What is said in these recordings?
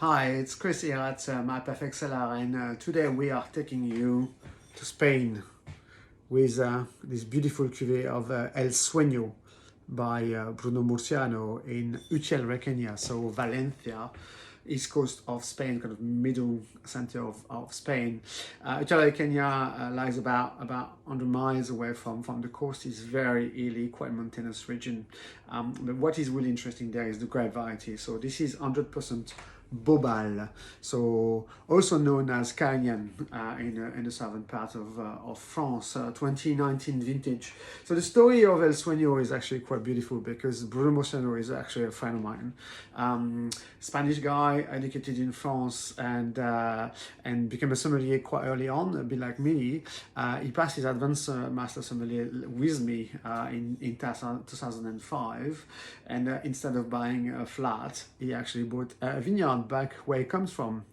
Hi, it's Chris here at my Perfect Cellar, and today we are taking you to Spain with this beautiful cuvée of El Sueño by Bruno Murciano in Utiel-Requena, so Valencia, east coast of Spain, kind of middle center of Spain. Utiel-Requena lies about 100 miles away from the coast. It's very hilly, quite mountainous region. But what is really interesting there is the grape variety. So this is 100% Bobal, so also known as Carignan in the southern part of France, 2019 vintage. So the story of El Sueño is actually quite beautiful because Bruno Murciano is actually a friend of mine. Spanish guy, educated in France and became a sommelier quite early on, a bit like me. He passed his advanced master sommelier with me in 2005, and instead of buying a flat, he actually bought a vineyard back where he comes from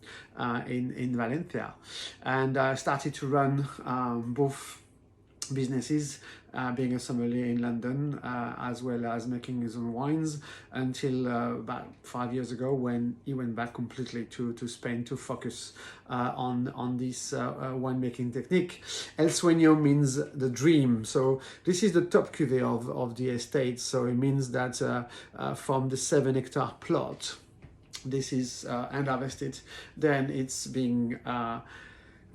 in Valencia, and started to run both businesses, being a sommelier in London as well as making his own wines until about 5 years ago, when he went back completely to Spain to focus on this winemaking technique. El Sueño means the dream, so this is the top cuvée of the estate. So it means that from the 7-hectare plot, this is hand harvested, then it's being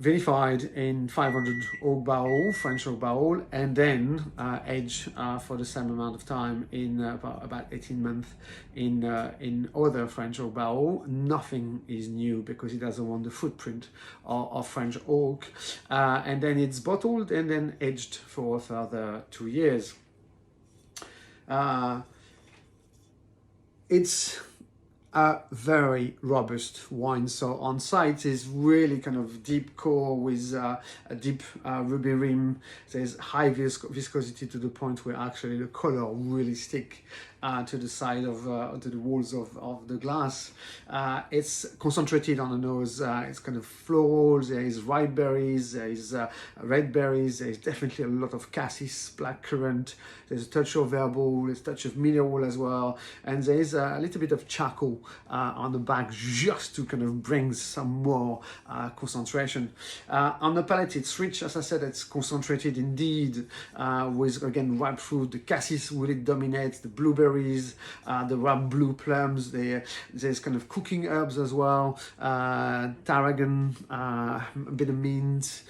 vinified in 500 oak barrel, French oak barrel, and then aged for the same amount of time in about 18 months in other French oak barrel. Nothing is new because it doesn't want the footprint of French oak, and then it's bottled and then aged for a further 2 years. It's a very robust wine. So on site is really kind of deep core with a deep ruby rim. There's high viscosity to the point where actually the color really stick to the side of to the walls of the glass. It's concentrated on the nose. It's kind of floral. There is ripe berries. There is red berries. There is definitely a lot of cassis, blackcurrant. There's a touch of herbal. There's a touch of mineral as well, and there is a little bit of charcoal on the back just to kind of bring some more concentration. On the palate, it's rich. As I said, it's concentrated indeed, with again ripe fruit. The cassis really dominates. The blueberries, the ripe blue plums. There's kind of cooking herbs as well. Tarragon, a bit of mint.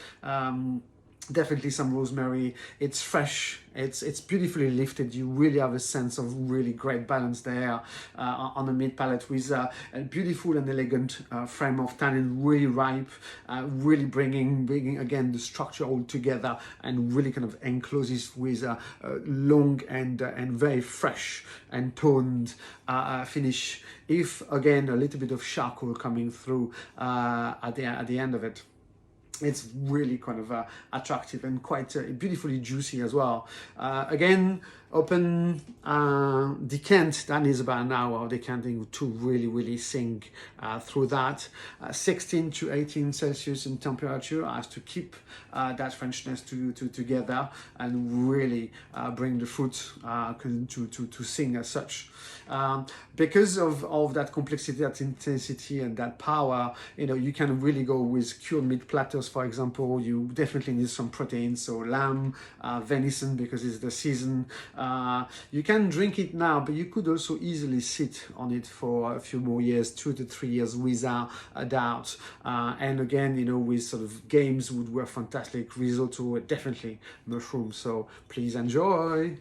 Definitely some rosemary. It's fresh. It's beautifully lifted. You really have a sense of really great balance there on the mid palate, with a beautiful and elegant frame of tannin, really ripe, really bringing again the structure all together, and really kind of encloses with a long and very fresh and toned finish. If again a little bit of charcoal coming through at the end of it. It's really kind of attractive and quite beautifully juicy as well. Again, open decant, that is about an hour of decanting to really sink through that. 16 to 18 Celsius in temperature as to keep that Frenchness together and really bring the fruit to sing as such. Because of that complexity, that intensity, and that power, you can really go with cured meat platters, for example. You definitely need some protein, so lamb, venison, because it's the season. You can drink it now, but you could also easily sit on it for a few more years, 2 to 3 years, without a doubt. And again, with sort of games would work fantastic. Risotto, definitely mushroom. So please enjoy.